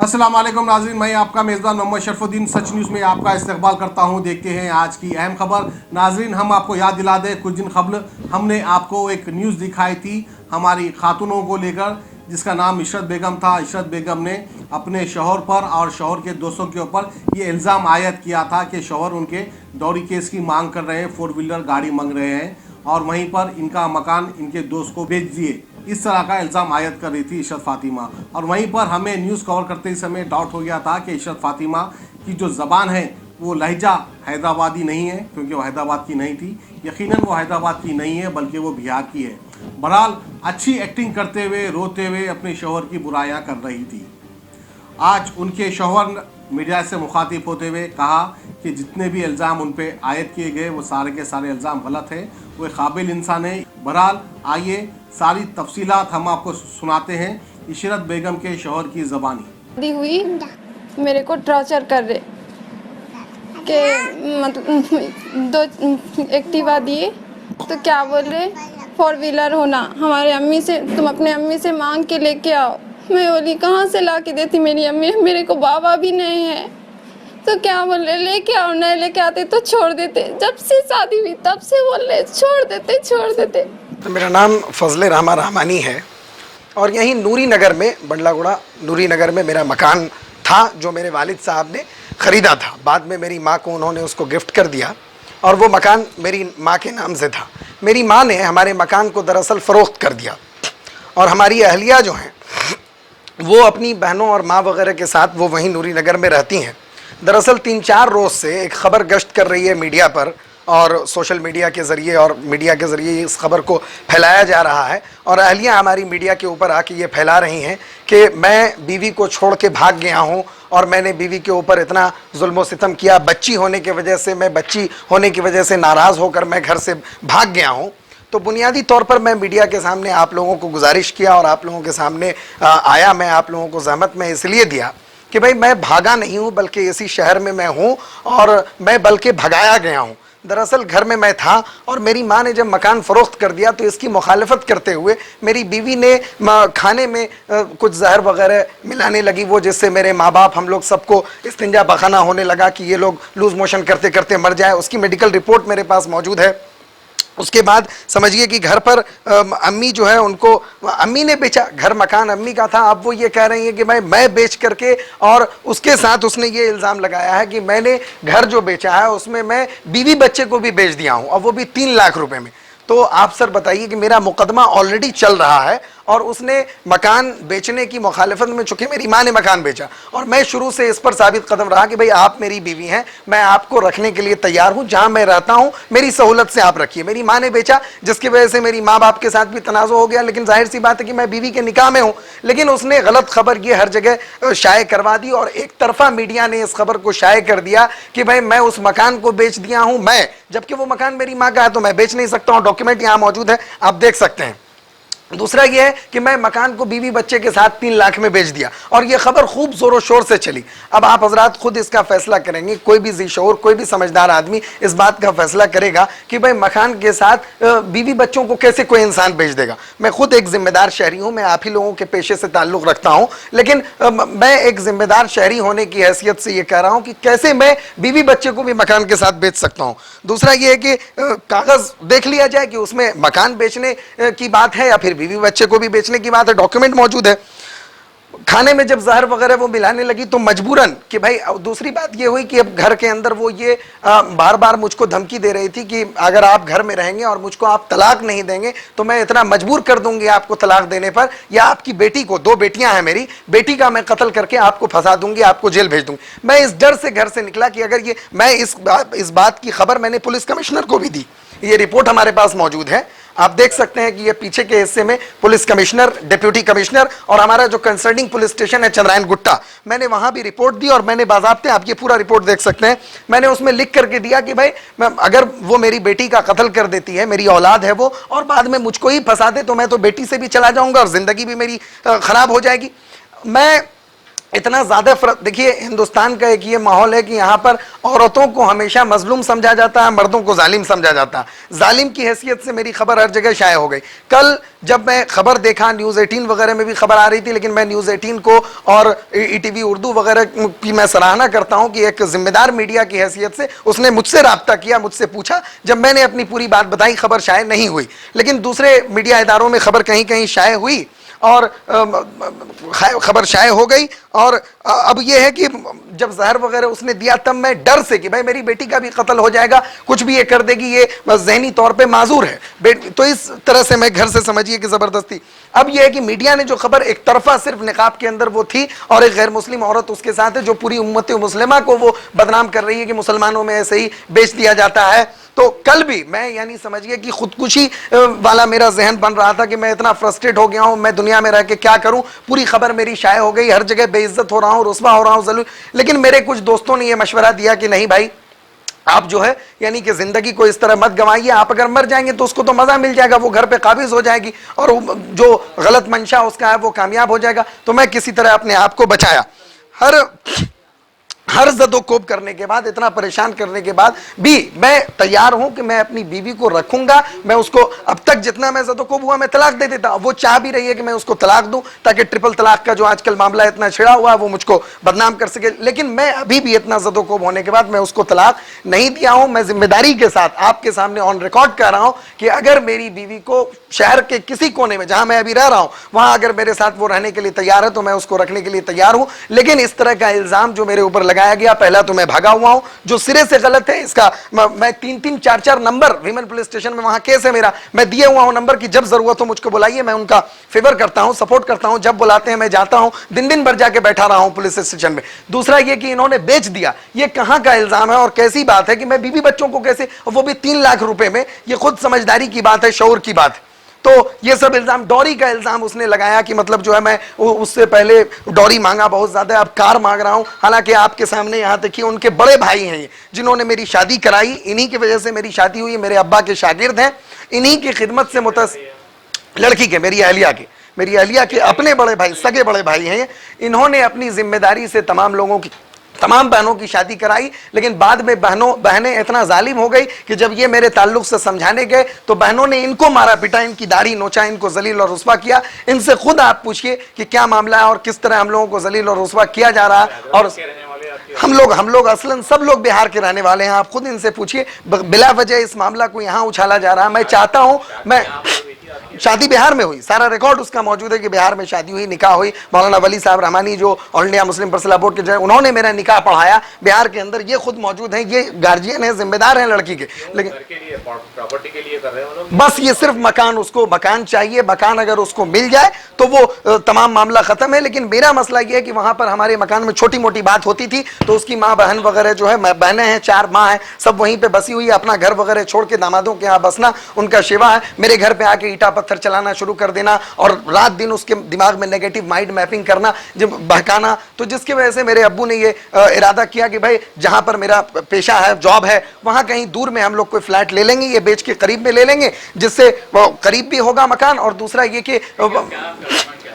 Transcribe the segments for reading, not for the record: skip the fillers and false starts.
अस्सलाम वालेकुम नाज़रीन, मैं आपका मेज़बान मोहम्मद शरफुद्दीन सच न्यूज़ में आपका इस्तकबाल करता हूं। देखते हैं आज की अहम खबर। नाज़रीन, हम आपको याद दिला दें, कुछ दिन कबल हमने आपको एक न्यूज़ दिखाई थी हमारी खातूनों को लेकर, जिसका नाम इशरत बेगम था। इशरत बेगम ने अपने शौहर पर और शौहर के दोस्तों के ऊपर ये इल्ज़ाम आयद किया था कि शौहर उनके डॉरी केस की मांग कर रहे हैं, 4 व्हीलर गाड़ी मांग रहे हैं और वहीं पर इनका मकान इनके दोस्त को बेच दिए। इस तरह का इल्ज़ाम आयद कर रही थी इशरत फ़ातिमा। और वहीं पर हमें न्यूज़ कवर करते समय डाउट हो गया था कि इशरत फ़ातिमा की जो ज़बान है वो लहजा हैदराबादी नहीं है, क्योंकि वो हैदराबाद की नहीं थी। यकीनन वो हैदराबाद की नहीं है, बल्कि वो बिहार की है। बहरहाल अच्छी एक्टिंग करते हुए, रोते हुए अपने शौहर की बुराइयां कर रही थी। आज उनके शौहर मीडिया से मुखातिब होते हुए कहा कि जितने भी इल्ज़ाम उन पर आयद किए गए वो सारे के सारे इल्ज़ाम गलत है, वो एक काबिल इंसान है। बहरहाल आइए सारी तफसीलात हम आपको सुनाते हैं इशरत बेगम के शौहर की ज़बानी। दी हुई मेरे को टॉर्चर कर रहे कि मतलब 2 एक्टिवा दिए तो क्या बोल रहे 4 व्हीलर होना हमारे अम्मी से, तुम अपने अम्मी से मांग के लेके आओ। मैं बोली कहाँ से ला के देती मेरी अम्मी, मेरे को बाबा भी नहीं है। तो क्या बोल रहे लेके आओ, नहीं लेके आते तो छोड़ देते। जब से शादी हुई तब से बोल रहे छोड़ देते। तो मेरा नाम फजले रहमान रहमानी है और यहीं नूरी नगर में, बंडलागुड़ा नूरी नगर में मेरा मकान था जो मेरे वालिद साहब ने ख़रीदा था। बाद में मेरी माँ को उन्होंने उसको गिफ्ट कर दिया और वो मकान मेरी माँ के नाम से था। मेरी माँ ने हमारे मकान को दरअसल फ़रोख्त कर दिया और हमारी अहलिया जो हैं वो अपनी बहनों और माँ वगैरह के साथ वो वहीं नूरी नगर में रहती हैं। दरअसल 3-4 रोज़ से एक ख़बर गश्त कर रही है मीडिया पर और सोशल मीडिया के ज़रिए और मीडिया के ज़रिए इस खबर को फैलाया जा रहा है और अहलियाँ हमारी मीडिया के ऊपर आके ये फैला रही हैं कि मैं बीवी को छोड़ के भाग गया हूँ और मैंने बीवी के ऊपर इतना जुल्म सितम किया, बच्ची होने की वजह से, मैं बच्ची होने की वजह से नाराज़ होकर मैं घर से भाग गया हूँ। तो बुनियादी तौर पर मैं मीडिया के सामने आप लोगों को गुजारिश किया और आप लोगों के सामने आया। मैं आप लोगों को ज़हमत में इसलिए दिया कि भाई मैं भागा नहीं हूँ, बल्कि इसी शहर में मैं हूँ और मैं बल्कि भगाया गया हूँ। दरअसल घर में मैं था और मेरी माँ ने जब मकान फ़रोख्त कर दिया तो इसकी मुखालफत करते हुए मेरी बीवी ने खाने में कुछ जहर वगैरह मिलाने लगी, वो जिससे मेरे माँ बाप हम लोग सबको इस्तिंजा बखाना होने लगा कि ये लोग लूज़ मोशन करते करते मर जाए। उसकी मेडिकल रिपोर्ट मेरे पास मौजूद है। उसके बाद समझिए कि घर पर अम्मी जो है उनको, अम्मी ने बेचा, घर मकान अम्मी का था। अब वो ये कह रही हैं कि भाई मैं बेच करके, और उसके साथ उसने ये इल्ज़ाम लगाया है कि मैंने घर जो बेचा है उसमें मैं बीवी बच्चे को भी बेच दिया हूँ और वो भी 3 लाख रुपए में। तो आप सर बताइए कि मेरा मुकदमा ऑलरेडी चल रहा है और उसने मकान बेचने की मुखालफत में, चूंकि मेरी माँ ने मकान बेचा और मैं शुरू से इस पर साबित कदम रहा कि भाई आप मेरी बीवी हैं, मैं आपको रखने के लिए तैयार हूँ, जहाँ मैं रहता हूँ मेरी सहूलत से आप रखिए। मेरी माँ ने बेचा जिसकी वजह से मेरी माँ बाप के साथ भी तनाज़ो हो गया, लेकिन जाहिर सी बात है कि मैं बीवी के निकाह में हूँ। लेकिन उसने गलत खबर ये हर जगह शाये करवा दी और एक तरफा मीडिया ने इस खबर को शाये कर दिया कि भाई मैं उस मकान को बेच दिया हूँ, मैं, जबकि वो मकान मेरी माँ का है तो मैं बेच नहीं सकता हूँ। डॉक्यूमेंट यहाँ मौजूद है, आप देख सकते हैं। दूसरा यह है कि मैं मकान को बीवी बच्चे के साथ 3 लाख में बेच दिया और यह खबर खूब जोरों शोर से चली। अब आप हजरात खुद इसका फैसला करेंगे, कोई भी ज़ी-शऊर, कोई भी समझदार आदमी इस बात का फैसला करेगा कि भाई मकान के साथ बीवी बच्चों को कैसे कोई इंसान बेच देगा। मैं खुद एक जिम्मेदार शहरी हूँ, मैं आप ही लोगों के पेशे से ताल्लुक़ रखता हूँ, लेकिन मैं एक जिम्मेदार शहरी होने की हैसियत से ये कह रहा हूँ कि कैसे मैं बीवी बच्चे को भी मकान के साथ बेच सकता हूँ। दूसरा ये है कि कागज़ देख लिया जाए कि उसमें मकान बेचने की बात है या फिर बीवी बच्चे को भी बेचने की बात है। डॉक्यूमेंट मौजूद है। खाने में जब जहर वगैरह वो मिलाने लगी तो मजबूरन कि भाई, दूसरी बात ये हुई कि अब घर के अंदर वो ये बार बार मुझको धमकी दे रही थी कि अगर आप घर में रहेंगे और मुझको आप तलाक नहीं देंगे तो मैं इतना मजबूर कर दूंगी आपको तलाक देने पर, या आपकी बेटी को, 2 बेटियां हैं मेरी, बेटी का मैं कत्ल करके आपको फंसा दूंगी, आपको जेल भेज दूंगी। मैं इस डर से घर से निकला कि अगर ये, मैं इस बात की खबर मैंने पुलिस कमिश्नर को भी दी। ये रिपोर्ट हमारे पास मौजूद है, आप देख सकते हैं कि ये पीछे के हिस्से में पुलिस कमिश्नर, डिप्टी कमिश्नर और हमारा जो कंसर्निंग पुलिस स्टेशन है चंद्रायन गुट्टा, मैंने वहां भी रिपोर्ट दी और मैंने बाज़ाब्ते, आप ये पूरा रिपोर्ट देख सकते हैं, मैंने उसमें लिख करके दिया कि भाई अगर वो मेरी बेटी का कत्ल कर देती है, मेरी औलाद है वो, और बाद में मुझको ही फंसा दे तो मैं तो बेटी से भी चला जाऊंगा और जिंदगी भी मेरी खराब हो जाएगी। मैं इतना ज्यादा देखिए हिंदुस्तान का एक ये माहौल है कि यहाँ पर औरतों को हमेशा मजलूम समझा जाता है, मर्दों को जालिम समझा जाता है। जालिम की हैसियत से मेरी खबर हर जगह शाये हो गई। कल जब मैं खबर देखा, न्यूज़ 18 वगैरह में भी खबर आ रही थी, लेकिन मैं न्यूज़ 18 को और ईटीवी उर्दू वगैरह की मैं सराहना करता हूँ कि एक जिम्मेदार मीडिया की हैसियत से उसने मुझसे राब्ता किया, मुझसे पूछा। जब मैंने अपनी पूरी बात बताई, खबर शाये नहीं हुई, लेकिन दूसरे मीडिया इदारों में खबर कहीं कहीं शाये हुई और खबर शाये हो गई। और अब यह है कि जब जहर वगैरह उसने दिया, तब मैं डर से कि भाई मेरी बेटी का भी कत्ल हो जाएगा, कुछ भी ये कर देगी, ये जहनी तौर पे माजूर है, तो इस तरह से मैं घर से समझिए कि जबरदस्ती। अब यह है कि मीडिया ने जो खबर एक तरफा सिर्फ निकाब के अंदर वो थी और एक गैर मुस्लिम औरत उसके साथ है जो पूरी उम्मत मुस्लिमा को वो बदनाम कर रही है कि मुसलमानों में ऐसे ही बेच दिया जाता है। तो कल भी मैं यानी समझिए कि खुदकुशी वाला मेरा जहन बन रहा था कि मैं इतना फ्रस्ट्रेट हो गया हूं, मैं दुनिया में रह के क्या करूं, पूरी खबर मेरी शाये हो गई, हर जगह बेइज्जत हो रहा हूं, रुस्वा हो रहा हूं जरूर। लेकिन मेरे कुछ दोस्तों ने यह मशवरा दिया कि नहीं भाई, आप जो है यानी कि जिंदगी को इस तरह मत गंवाइए, आप अगर मर जाएंगे तो उसको तो मजा मिल जाएगा, वो घर पे काबिज हो जाएगी और जो गलत मंशा उसका है वो कामयाब हो जाएगा। तो मैं किसी तरह अपने आप को बचाया। हर जदोकोब करने के बाद, इतना परेशान करने के बाद भी मैं तैयार हूं कि मैं अपनी बीवी को रखूंगा। मैं उसको, अब तक जितना मैं जदोकोब हुआ मैं तलाक दे देता, वो चाह भी रही है कि मैं उसको तलाक दूं ताकि ट्रिपल तलाक का जो आजकल मामला इतना छिड़ा हुआ है वो मुझको बदनाम कर सके। लेकिन मैं अभी भी इतना जदोकोब होने के बाद मैं उसको तलाक नहीं दिया हूं। मैं जिम्मेदारी के साथ आपके सामने ऑन रिकॉर्ड कह रहा हूं कि अगर मेरी बीवी को शहर के किसी कोने में जहां मैं अभी रह रहा हूं वहां अगर मेरे साथ वो रहने के लिए तैयार है तो मैं उसको रखने के लिए तैयार हूं। लेकिन इस तरह का इल्जाम जो मेरे ऊपर लगाया गया, पहला तो मैं भागा हुआ हूं, जो सिरे से गलत है। इसका मैं 3-3, 4-4 नंबर विमेन पुलिस स्टेशन में वहां केस है मेरा, मैं दिए हुआ हूं नंबर की, जब जरूरत हो मुझको बुलाइए, मैं उनका फेवर करता हूं, सपोर्ट करता हूं, जब बुलाते हैं मैं जाता हूं, दिन भर जाके बैठा रहा हूं पुलिस स्टेशन में। दूसरा ये कि इन्होंने बेच दिया, ये कहां का इल्जाम है और कैसी बात है कि मैं बीवी बच्चों को कैसे, वो भी 3 लाख रुपए में, ये खुद समझदारी की बात है, शऊर की बात है। तो ये सब इल्जाम, डॉरी का इल्जाम उसने लगाया कि मतलब जो है मैं उससे पहले डॉरी मांगा बहुत ज्यादा, अब कार मांग रहा हूं। हालांकि आपके सामने यहां देखिए उनके बड़े भाई हैं ये, जिन्होंने मेरी शादी कराई, इन्हीं की वजह से मेरी शादी हुई, मेरे अब्बा के शागिर्द हैं, इन्हीं की खिदमत से लड़की के, मेरी अहलिया के अपने बड़े भाई, सगे बड़े भाई हैं। इन्होंने अपनी जिम्मेदारी से तमाम बहनों की शादी कराई, लेकिन बाद में बहनें इतना जालिम हो गई कि जब ये मेरे ताल्लुक से समझाने गए तो बहनों ने इनको मारा पीटा, इनकी दाढ़ी नोचा, इनको जलील और रुस्वा किया। इनसे खुद आप पूछिए कि क्या मामला है और किस तरह हम लोगों को जलील और रुस्वा किया जा रहा है। और हम लोग असलन सब लोग बिहार के रहने वाले हैं, आप खुद इनसे पूछिए, बिला वजह इस मामला को यहाँ उछाला जा रहा है। मैं चाहता हूं, मैं शादी बिहार में हुई, सारा रिकॉर्ड उसका मौजूद है कि बिहार में शादी हुई, निकाह हुई। मौलाना वली साहब रहमानी जो all India Muslim personal board के जो उन्होंने मेरा निकाह पढ़ाया बिहार के अंदर, ये खुद मौजूद हैं, ये गार्जियन है, जिम्मेदार हैं लड़की के। लेकिन प्रॉपर्टी के लिए कर रहे हैं लोग, बस ये सिर्फ मकान, उसको मकान चाहिए, मकान अगर उसको मिल जाए तो वो तमाम मामला खत्म है। लेकिन मेरा मसला ये है कि वहां पर हमारे मकान में छोटी मोटी बात होती थी तो उसकी माँ बहन वगैरह जो है, बहनें हैं 4 माँ है, सब वहीं पे बसी हुई है, अपना घर वगैरह छोड़ के दामादों के यहाँ बसना उनका शिवा है। मेरे घर पे आके ईटा पत्थर चलाना शुरू कर देना और रात दिन उसके दिमाग में नेगेटिव माइंड मैपिंग करना, जब बहकाना, तो जिसकी वजह से मेरे अब्बू ने ये इरादा किया कि भाई जहां पर मेरा पेशा है, जॉब है, वहां कहीं दूर में हम लोग कोई फ्लैट ले लेंगे, ये बेच के करीब में ले लेंगे, जिससे करीब भी होगा मकान और दूसरा ये कि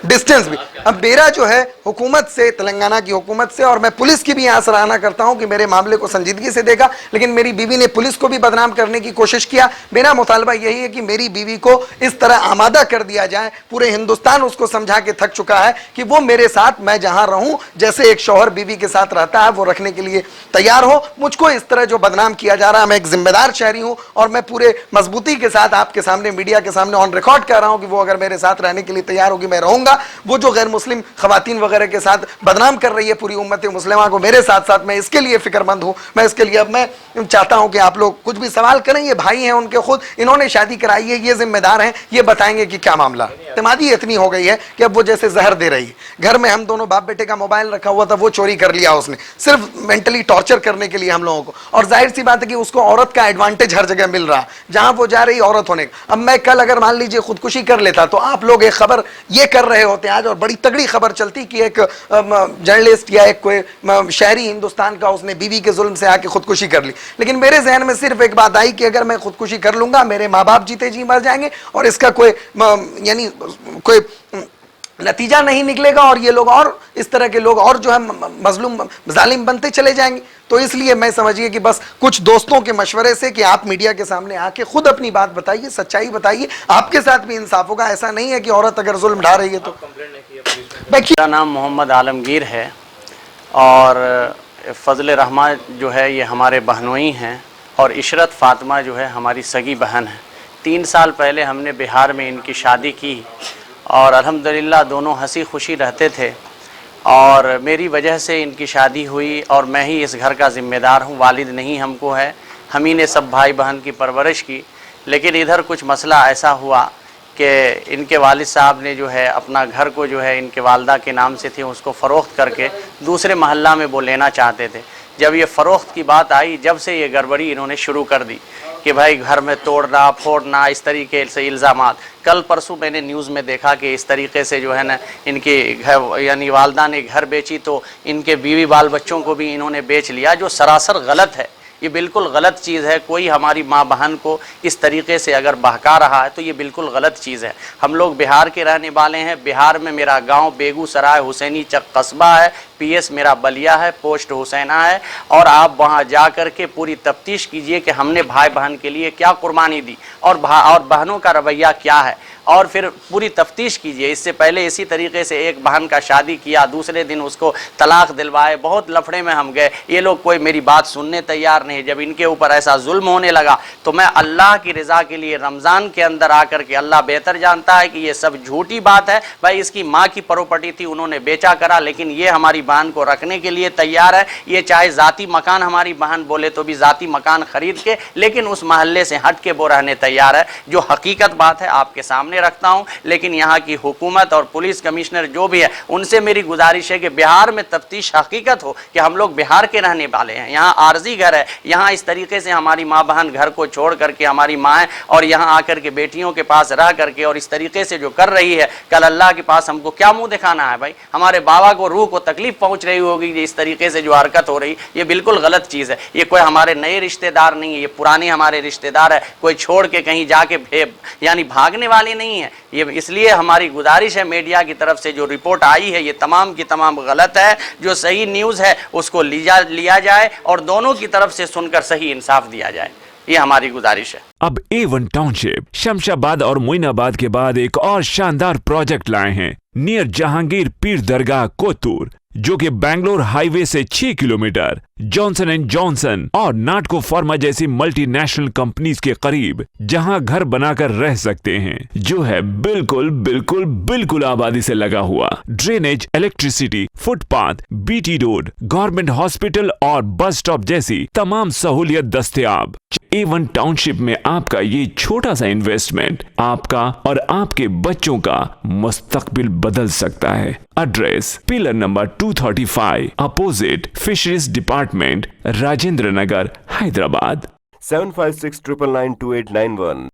डिस्टेंस भी। अब मेरा जो है हुकूमत से, तेलंगाना की हुकूमत से, और मैं पुलिस की भी यहाँ सराहना करता हूँ कि मेरे मामले को संजीदगी से देखा, लेकिन मेरी बीवी ने पुलिस को भी बदनाम करने की कोशिश किया। मेरा मुतालबा यही है कि मेरी बीवी को इस तरह आमादा कर दिया जाए, पूरे हिंदुस्तान उसको समझा के थक चुका है कि वो मेरे साथ, मैं जहाँ रहूँ जैसे एक शौहर बीवी के साथ रहता है, वो रखने के लिए तैयार हो। मुझको इस तरह जो बदनाम किया जा रहा है, मैं एक जिम्मेदार शहरी हूँ और मैं पूरे मजबूती के साथ आपके सामने, मीडिया के सामने ऑन रिकॉर्ड कह रहा हूँ कि वो अगर मेरे साथ रहने के लिए तैयार होगी, मैं रहूंगा। वो जो गैर मुस्लिम खवातीन वगैरह के साथ बदनाम कर रही है पूरी उम्मत मुस्लिमा को, मेरे साथ साथ, मैं इसके लिए फिक्रमंद हूं। मैं इसके लिए, अब मैं चाहता हूं कि आप लोग कुछ भी सवाल करें, ये भाई हैं उनके, खुद इन्होंने शादी कराई है, ये जिम्मेदार हैं, ये बताएंगे कि क्या मामला। इत्तेमादी इतनी हो गई है कि अब वो जैसे जहर दे रही है। घर में हम दोनों बाप बेटे का मोबाइल रखा हुआ था, वो चोरी कर लिया उसने, सिर्फ मेंटली टॉर्चर करने के लिए हम लोगों को। और जाहिर सी बात है कि उसको औरत का एडवांटेज हर जगह मिल रहा, जहां वो जा रही औरत होने का। अब मैं कल अगर मान लीजिए खुदकुशी कर लेता तो आप लोग एक खबर ये कर रहे होते आज, और बड़ी तगड़ी खबर चलती कि एक जर्नलिस्ट या एक कोई शहरी हिंदुस्तान का, उसने बीवी के जुल्म से आके खुदकुशी कर ली। लेकिन मेरे जहन में सिर्फ एक बात आई कि अगर मैं खुदकुशी कर लूंगा, मेरे माँ बाप जीते जी मर जाएंगे और इसका कोई यानी कोई नतीजा नहीं निकलेगा और ये लोग और इस तरह के लोग और जो है मजलूम जालिम बनते चले जाएंगे। तो इसलिए मैं समझिए कि बस कुछ दोस्तों के मशवरे से कि आप मीडिया के सामने आके खुद अपनी बात बताइए, सच्चाई बताइए, आपके साथ भी इंसाफ होगा। ऐसा नहीं है कि औरत अगर जुल्म ढा रही है तो। मेरा नाम मोहम्मद आलमगीर है और फजल रहमा जो है ये हमारे बहनोई हैं और इशरत फ़ातिमा जो है हमारी सगी बहन है। 3 साल पहले हमने बिहार में इनकी शादी की और अल्हम्दुलिल्लाह दोनों हंसी खुशी रहते थे और मेरी वजह से इनकी शादी हुई और मैं ही इस घर का ज़िम्मेदार हूँ, वालिद नहीं हमको है, हम ही ने सब भाई बहन की परवरिश की। लेकिन इधर कुछ मसला ऐसा हुआ कि इनके वालिद साहब ने जो है अपना घर को जो है इनके वालदा के नाम से थी उसको फ़रोख्त करके दूसरे महल्ला में वो लेना चाहते थे। जब ये फ़रोख्त की बात आई, जब से ये गड़बड़ी इन्होंने शुरू कर दी कि भाई घर में तोड़ना फोड़ना, इस तरीके से इल्ज़ामात। कल परसों मैंने न्यूज़ में देखा कि इस तरीके से जो है ना इनके घर यानी वालदा ने घर बेची तो इनके बीवी बाल बच्चों को भी इन्होंने बेच लिया, जो सरासर गलत है। ये बिल्कुल गलत चीज़ है। कोई हमारी माँ बहन को इस तरीके से अगर बहका रहा है तो ये बिल्कुल गलत चीज़ है। हम लोग बिहार के रहने वाले हैं। बिहार में मेरा गांव बेगूसराय हुसैनी चक कस्बा है, पीएस मेरा बलिया है, पोस्ट हुसैना है। और आप वहां जा कर के पूरी तफ्तीश कीजिए कि हमने भाई बहन के लिए क्या कुर्बानी दी और बहनों का रवैया क्या है, और फिर पूरी तफ्तीश कीजिए। इससे पहले इसी तरीके से एक बहन का शादी किया, दूसरे दिन उसको तलाक दिलवाए, बहुत लफड़े में हम गए। ये लोग कोई मेरी बात सुनने तैयार नहीं। जब इनके ऊपर ऐसा जुल्म होने लगा तो मैं अल्लाह की रज़ा के लिए रमज़ान के अंदर आकर के, अल्लाह बेहतर जानता है कि ये सब झूठी बात है। भाई इसकी माँ की प्रॉपर्टी थी, उन्होंने बेचा करा, लेकिन ये हमारी बहन को रखने के लिए तैयार है। ये चाहे ज़ाती मकान हमारी बहन बोले तो भी ज़ाती मकान खरीद के, लेकिन उस महल्ले से हट के वो रहने तैयार है। जो हकीकत बात है आपके सामने रखता हूं। लेकिन यहां की हुकूमत और पुलिस कमिश्नर जो भी है उनसे मेरी गुजारिश है कि बिहार में तफ्तीश हकीकत हो कि हम लोग बिहार के रहने वाले हैं, यहां आर्जी घर है, यहां इस तरीके से हमारी माँ बहन घर को छोड़ करके हमारी माएँ और यहां आकर के बेटियों के पास रह करके और इस तरीके से जो कर रही है, कल अल्लाह के पास हमको क्या मुंह दिखाना है। भाई हमारे बाबा को रूह को तकलीफ पहुंच रही होगी इस तरीके से जो हरकत हो रही, ये बिल्कुल गलत चीज़ है। ये कोई हमारे नए रिश्तेदार नहीं है, ये पुराने हमारे रिश्तेदार है। कोई छोड़ के कहीं जाके यानी भागने वाले नहीं है। ये इसलिए हमारी गुजारिश है मीडिया की तरफ से जो रिपोर्ट आई है ये तमाम की तमाम गलत है। जो सही न्यूज़ है उसको लिया जाए और दोनों की तरफ से सुनकर सही इंसाफ दिया जाए, ये हमारी गुजारिश है। अब A1 टाउनशिप शमशाबाद और मोइनाबाद के बाद एक और शानदार प्रोजेक्ट लाए हैं नियर जहांगीर पीर दरगाह कोतूर, जो कि बैंगलोर हाईवे से 6 किलोमीटर जॉनसन एंड जॉनसन और नाटको फार्मा जैसी मल्टीनेशनल कंपनीज के करीब, जहां घर बनाकर रह सकते हैं, जो है बिल्कुल बिल्कुल बिल्कुल आबादी से लगा हुआ। Drainage, electricity, footpath, BT road, government hospital और बस स्टॉप जैसी तमाम सहूलियत दस्तयाब। A1 टाउनशिप में आपका ये छोटा सा इन्वेस्टमेंट आपका और आपके बच्चों का मुस्तकबिल बदल सकता है। Address pillar number 235 opposite fisheries department, Rajendra Nagar, Hyderabad. 7569928891